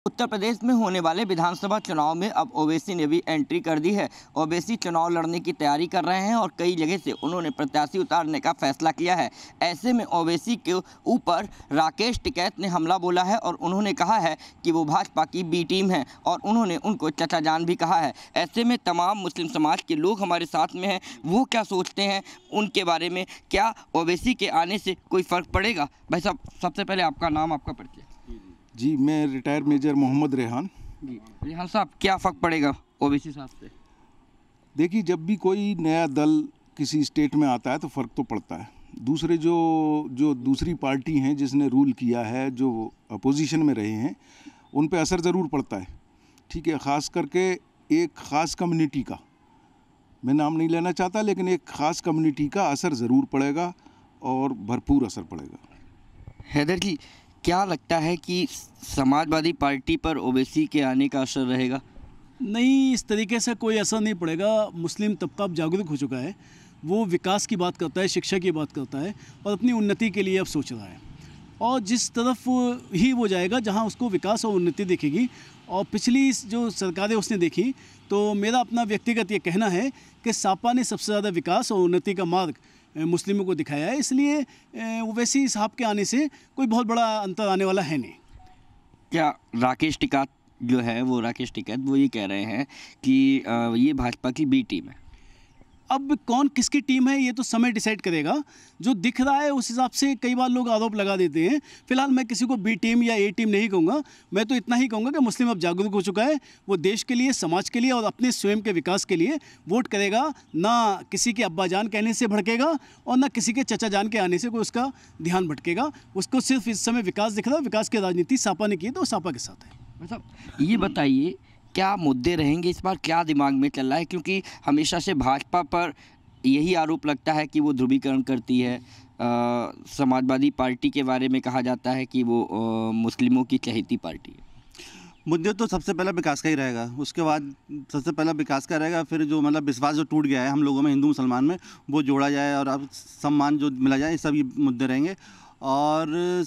उत्तर प्रदेश में होने वाले विधानसभा चुनाव में अब ओवैसी ने भी एंट्री कर दी है। ओवैसी चुनाव लड़ने की तैयारी कर रहे हैं और कई जगह से उन्होंने प्रत्याशी उतारने का फैसला किया है। ऐसे में ओवैसी के ऊपर राकेश टिकैत ने हमला बोला है और उन्होंने कहा है कि वो भाजपा की बी टीम है और उन्होंने उनको चचा जान भी कहा है। ऐसे में तमाम मुस्लिम समाज के लोग हमारे साथ में हैं, वो क्या सोचते हैं उनके बारे में, क्या ओवैसी के आने से कोई फ़र्क पड़ेगा? भाई साहब, सबसे पहले आपका नाम, आपका परिचय। जी, मैं रिटायर मेजर मोहम्मद रेहान। जी रेहान साहब, क्या फ़र्क पड़ेगा ओवैसी साहब से? देखिए, जब भी कोई नया दल किसी स्टेट में आता है तो फ़र्क तो पड़ता है। दूसरे जो दूसरी पार्टी हैं जिसने रूल किया है, जो अपोजिशन में रहे हैं, उन पे असर ज़रूर पड़ता है। ठीक है, ख़ास करके एक ख़ास कम्युनिटी का, मैं नाम नहीं लेना चाहता, लेकिन एक ख़ास कम्युनिटी का असर ज़रूर पड़ेगा और भरपूर असर पड़ेगा। हैदर जी, क्या लगता है कि समाजवादी पार्टी पर ओवैसी के आने का असर रहेगा? नहीं, इस तरीके से कोई असर नहीं पड़ेगा। मुस्लिम तबका अब जागरूक हो चुका है। वो विकास की बात करता है, शिक्षा की बात करता है और अपनी उन्नति के लिए अब सोच रहा है। और जिस तरफ ही वो जाएगा जहां उसको विकास और उन्नति दिखेगी, और पिछली जो सरकारें उसने देखी, तो मेरा अपना व्यक्तिगत ये कहना है कि सपा ने सबसे ज़्यादा विकास और उन्नति का मार्ग मुस्लिमों को दिखाया है। इसलिए ओवैसी साहब के आने से कोई बहुत बड़ा अंतर आने वाला है नहीं। क्या राकेश टिकैत जो है वो ये कह रहे हैं कि ये भाजपा की बी टीम है? अब कौन किसकी टीम है ये तो समय डिसाइड करेगा। जो दिख रहा है उस हिसाब से कई बार लोग आरोप लगा देते हैं। फिलहाल मैं किसी को बी टीम या ए टीम नहीं कहूँगा। मैं तो इतना ही कहूँगा कि मुस्लिम अब जागरूक हो चुका है। वो देश के लिए, समाज के लिए और अपने स्वयं के विकास के लिए वोट करेगा। ना किसी के अब्बा जान कहने से भड़केगा और ना किसी के चचा जान के आने से कोई उसका ध्यान भटकेगा। उसको सिर्फ इस समय विकास दिख रहा है। विकास की राजनीति सपा ने की है तो वो सपा के साथ है। मतलब ये बताइए, क्या मुद्दे रहेंगे इस बार, क्या दिमाग में चल रहा है? क्योंकि हमेशा से भाजपा पर यही आरोप लगता है कि वो ध्रुवीकरण करती है। समाजवादी पार्टी के बारे में कहा जाता है कि वो मुस्लिमों की चहेती पार्टी है। मुद्दे तो सबसे पहला विकास का ही रहेगा। उसके बाद सबसे पहला विकास का रहेगा, फिर जो मतलब विश्वास जो टूट गया है हम लोगों में, हिंदू मुसलमान में, वो जोड़ा जाए और अब सम्मान जो मिला जाए, ये सब ये मुद्दे रहेंगे। और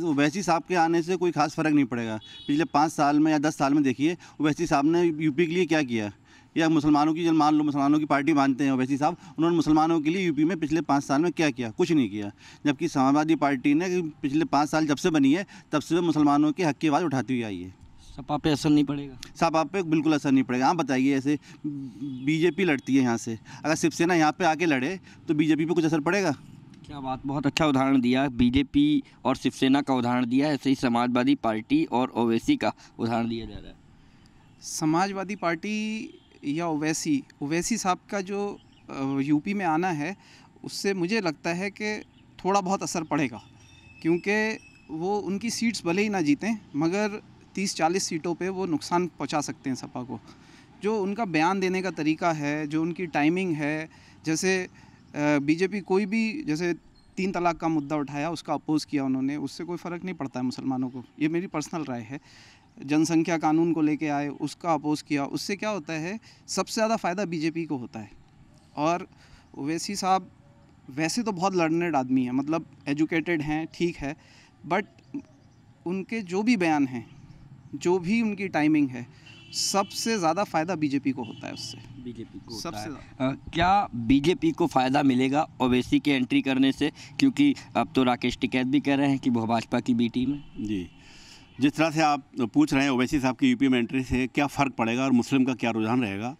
ओवैसी साहब के आने से कोई खास फ़र्क नहीं पड़ेगा। पिछले 5 साल में या 10 साल में देखिए ओवैसी साहब ने यूपी के लिए क्या किया, या मुसलमानों की, जब मान लो मुसलमानों की पार्टी मानते हैं ओवैसी साहब, उन्होंने मुसलमानों के लिए यूपी में पिछले 5 साल में क्या किया? कुछ नहीं किया। जबकि समाजवादी पार्टी ने पिछले 5 साल जब से बनी है तब से मुसलमानों के हक़ की आवाज़ उठाती हुई आई है। सपा पे असर नहीं पड़ेगा? सपा पे बिल्कुल असर नहीं पड़ेगा। आप बताइए, ऐसे बीजेपी लड़ती है यहाँ से, अगर शिवसेना यहाँ पे आके लड़े तो बीजेपी पे कुछ असर पड़ेगा? क्या बात, बहुत अच्छा उदाहरण दिया। बीजेपी और शिवसेना का उदाहरण दिया, ऐसे ही समाजवादी पार्टी और ओवैसी का उदाहरण दिया जा रहा है। समाजवादी पार्टी या ओवैसी साहब का जो यूपी में आना है, उससे मुझे लगता है कि थोड़ा बहुत असर पड़ेगा। क्योंकि वो उनकी सीट्स भले ही ना जीतें, मगर 30-40 सीटों पे वो नुकसान पहुंचा सकते हैं सपा को। जो उनका बयान देने का तरीका है, जो उनकी टाइमिंग है, जैसे बीजेपी कोई भी, जैसे 3 तलाक का मुद्दा उठाया, उसका अपोज़ किया उन्होंने, उससे कोई फ़र्क नहीं पड़ता है मुसलमानों को। ये मेरी पर्सनल राय है। जनसंख्या कानून को लेके आए, उसका अपोज़ किया, उससे क्या होता है, सबसे ज़्यादा फ़ायदा बीजेपी को होता है। और ओवैसी साहब वैसे तो बहुत लर्नेड आदमी हैं, मतलब एजुकेटेड हैं, ठीक है, बट उनके जो भी बयान हैं, जो भी उनकी टाइमिंग है, सबसे ज़्यादा फ़ायदा बीजेपी को होता है उससे। बीजेपी को सबसे ज़्यादा क्या बीजेपी को फ़ायदा मिलेगा ओवैसी के एंट्री करने से? क्योंकि अब तो राकेश टिकैत भी कह रहे हैं कि वो भाजपा की बी टीम है। जी, जिस तरह से आप पूछ रहे हैं ओवैसी साहब की यूपी में एंट्री से क्या फ़र्क पड़ेगा और मुस्लिम का क्या रुझान रहेगा,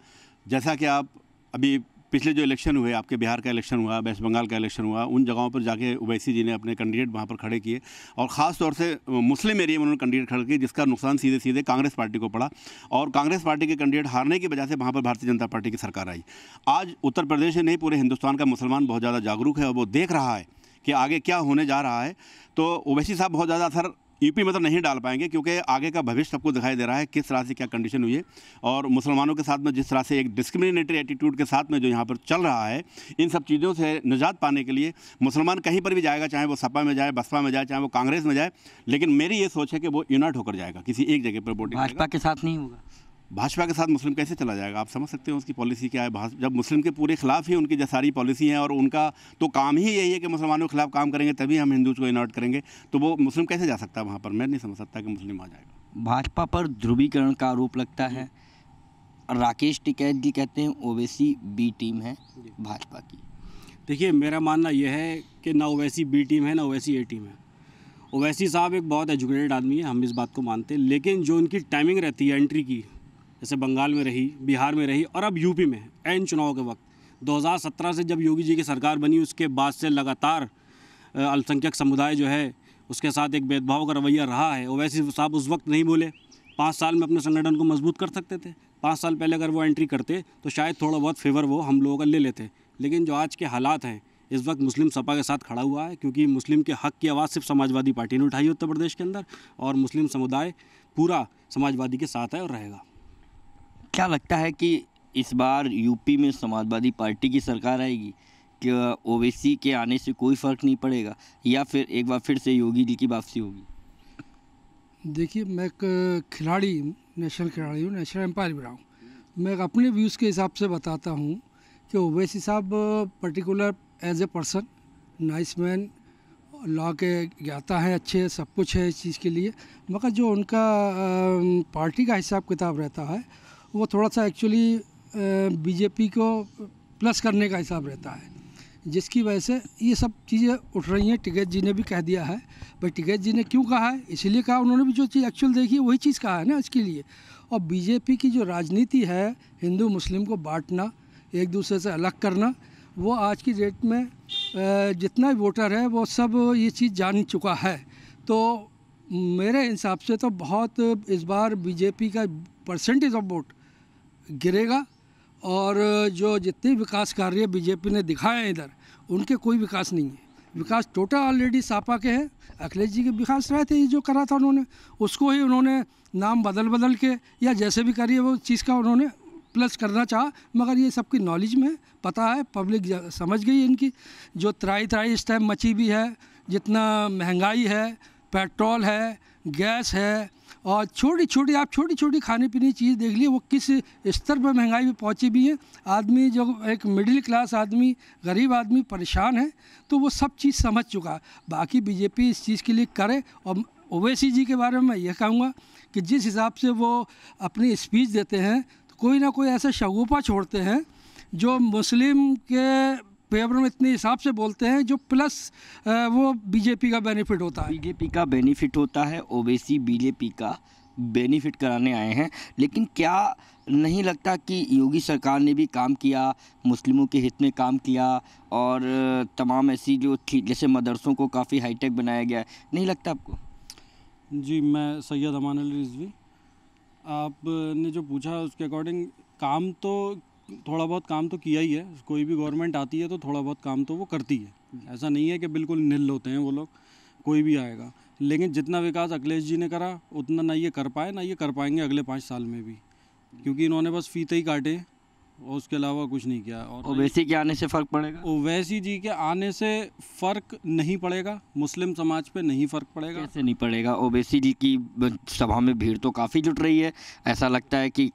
जैसा कि आप अभी पिछले जो इलेक्शन हुए, आपके बिहार का इलेक्शन हुआ, वेस्ट बंगाल का इलेक्शन हुआ, उन जगहों पर जाके ओवैसी जी ने अपने कैंडिडेट वहाँ पर खड़े किए और ख़ास तौर से मुस्लिम एरिया में उन्होंने कैंडिडेट खड़े किए, जिसका नुकसान सीधे सीधे कांग्रेस पार्टी को पड़ा और कांग्रेस पार्टी के कैंडिडेट हारने की वजह से वहाँ पर भारतीय जनता पार्टी की सरकार आई। आज उत्तर प्रदेश ही नहीं, पूरे हिंदुस्तान का मुसलमान बहुत ज़्यादा जागरूक है और वो देख रहा है कि आगे क्या होने जा रहा है। तो ओवैसी साहब बहुत ज़्यादा असर यूपी में तो नहीं डाल पाएंगे, क्योंकि आगे का भविष्य सबको दिखाई दे रहा है किस तरह से क्या कंडीशन हुई है और मुसलमानों के साथ में जिस तरह से एक डिस्क्रिमिनेटरी एटीट्यूड के साथ में जो यहाँ पर चल रहा है, इन सब चीज़ों से निजात पाने के लिए मुसलमान कहीं पर भी जाएगा, चाहे वो सपा में जाए, बसपा में जाए, चाहे वो कांग्रेस में जाए, लेकिन मेरी ये सोच है कि वो यूनाइट होकर जाएगा, किसी एक जगह पर वोटिंग। भाजपा के साथ नहीं होगा? भाजपा के साथ मुस्लिम कैसे चला जाएगा? आप समझ सकते हैं उसकी पॉलिसी क्या है। जब मुस्लिम के पूरे खिलाफ ही उनकी जो सारी पॉलिसी है और उनका तो काम ही यही है कि मुसलमानों के खिलाफ काम करेंगे तभी हम हिंदूज को इनवर्ट करेंगे, तो वो मुस्लिम कैसे जा सकता है वहाँ पर? मैं नहीं समझ सकता कि मुस्लिम आ जाएगा। भाजपा पर ध्रुवीकरण का आरोप लगता है। राकेश टिकैत जी कहते हैं ओवैसी बी टीम है भाजपा की। देखिए, मेरा मानना यह है कि ना ओवैसी बी टीम है ना ओवैसी ए टीम है। ओवैसी साहब एक बहुत एजुकेटेड आदमी है, हम इस बात को मानते हैं, लेकिन जो उनकी टाइमिंग रहती है एंट्री की, जैसे बंगाल में रही, बिहार में रही और अब यूपी में एन चुनाव के वक्त 2017 से जब योगी जी की सरकार बनी उसके बाद से लगातार अल्पसंख्यक समुदाय जो है उसके साथ एक भेदभाव का रवैया रहा है। ओवैसी साहब उस वक्त नहीं बोले, 5 साल में अपने संगठन को मजबूत कर सकते थे। 5 साल पहले अगर वो एंट्री करते तो शायद थोड़ा बहुत फेवर वो हम लोगों का ले लेते। लेकिन जो आज के हालात हैं, इस वक्त मुस्लिम सपा के साथ खड़ा हुआ है, क्योंकि मुस्लिम के हक़ की आवाज़ सिर्फ समाजवादी पार्टी ने उठाई है उत्तर प्रदेश के अंदर, और मुस्लिम समुदाय पूरा समाजवादी के साथ है और रहेगा। क्या लगता है कि इस बार यूपी में समाजवादी पार्टी की सरकार आएगी? क्या ओवैसी के आने से कोई फ़र्क नहीं पड़ेगा या फिर एक बार फिर से योगी जी की वापसी होगी? देखिए, मैं एक खिलाड़ी हूँ, नेशनल खिलाड़ी हूँ, नेशनल एम्पायर भी रहा हूँ। मैं अपने व्यूज़ के हिसाब से बताता हूँ कि ओवैसी साहब particular as a person nice man, law के ज्ञाता है, अच्छे, सब कुछ है इस चीज़ के लिए, मगर जो उनका पार्टी का हिसाब किताब रहता है वो थोड़ा सा एक्चुअली बीजेपी को प्लस करने का हिसाब रहता है, जिसकी वजह से ये सब चीज़ें उठ रही हैं। टिकैत जी ने भी कह दिया है, भाई टिकैत जी ने क्यों कहा है, इसलिए कहा, उन्होंने भी जो चीज़ एक्चुअल देखी है वही चीज़ कहा है ना इसके लिए। और बीजेपी की जो राजनीति है, हिंदू मुस्लिम को बांटना, एक दूसरे से अलग करना, वो आज की डेट में जितना भी वोटर है वो सब ये चीज़ जान चुका है। तो मेरे हिसाब से तो बहुत इस बार बीजेपी का परसेंटेज ऑफ वोट गिरेगा, और जो जितने विकास कार्य बीजेपी ने दिखाए हैं इधर, उनके कोई विकास नहीं है। विकास टोटल ऑलरेडी सापा के हैं। अखिलेश जी के विकास रहे थे, जो करा था उन्होंने, उसको ही उन्होंने नाम बदल के या जैसे भी करिए वो चीज़ का उन्होंने प्लस करना चाहा, मगर ये सबकी नॉलेज में पता है, पब्लिक समझ गई इनकी। जो त्राई इस टाइम मची भी है, जितना महंगाई है, पेट्रोल है, गैस है, और छोटी छोटी खाने पीने की चीज़ देख लीजिए वो किस स्तर पर महंगाई में पहुंची भी है। आदमी जो एक मिडिल क्लास आदमी, गरीब आदमी परेशान है, तो वो सब चीज़ समझ चुका है। बाकी बीजेपी इस चीज़ के लिए करे। और ओवैसी जी के बारे में मैं यह कहूँगा कि जिस हिसाब से वो अपनी स्पीच देते हैं, तो कोई ना कोई ऐसा शगुफा छोड़ते हैं जो मुस्लिम के फेवर में इतने हिसाब से बोलते हैं, जो प्लस वो बीजेपी का बेनिफिट होता है। बीजेपी का बेनिफिट होता है, ओवैसी बीजेपी का बेनिफिट कराने आए हैं। लेकिन क्या नहीं लगता कि योगी सरकार ने भी काम किया, मुस्लिमों के हित में काम किया, और तमाम ऐसी जो थी, जैसे मदरसों को काफ़ी हाईटेक बनाया गया है, नहीं लगता आपको? जी, मैं सैयद अमान अली रिजवी। आपने जो पूछा उसके अकॉर्डिंग काम तो थोड़ा बहुत काम तो किया ही है। कोई भी गवर्नमेंट आती है तो थोड़ा बहुत काम तो वो करती है, ऐसा नहीं है कि बिल्कुल निल होते हैं वो लोग, कोई भी आएगा। लेकिन जितना विकास अखिलेश जी ने करा उतना ना ये कर पाए, ना ये कर पाएंगे अगले 5 साल में भी, क्योंकि इन्होंने बस फीते ही काटे और उसके अलावा कुछ नहीं किया। और ओवैसी के आने से फ़र्क पड़ेगा? ओवैसी जी के आने से फ़र्क नहीं पड़ेगा, मुस्लिम समाज पे नहीं फ़र्क पड़ेगा। कैसे नहीं पड़ेगा? ओवैसी जी की सभा में भीड़ तो काफ़ी जुट रही है, ऐसा लगता है कि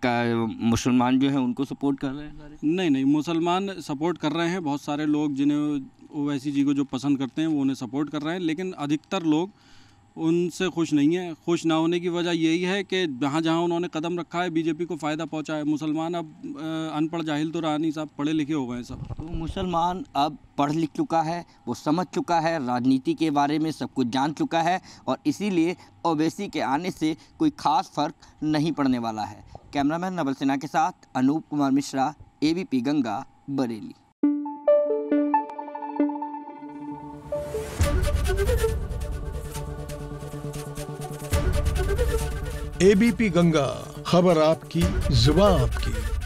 मुसलमान जो हैं उनको सपोर्ट कर रहे हैं सारे। नहीं, मुसलमान सपोर्ट कर रहे हैं, बहुत सारे लोग जिन्हें ओवैसी जी को जो पसंद करते हैं वो उन्हें सपोर्ट कर रहे हैं, लेकिन अधिकतर लोग उनसे खुश नहीं है। खुश ना होने की वजह यही है कि जहाँ उन्होंने कदम रखा है बीजेपी को फ़ायदा पहुँचा है। मुसलमान अब अनपढ़ जाहिल तो रहा नहीं, साहब पढ़े लिखे हो गए सब। तो मुसलमान अब पढ़ लिख चुका है, वो समझ चुका है, राजनीति के बारे में सब कुछ जान चुका है, और इसीलिए ओवैसी के आने से कोई ख़ास फ़र्क नहीं पड़ने वाला है। कैमरामैन नवल सिन्हा के साथ अनूप कुमार मिश्रा, ABP गंगा, बरेली। ABP गंगा, खबर आपकी, जुबान आपकी।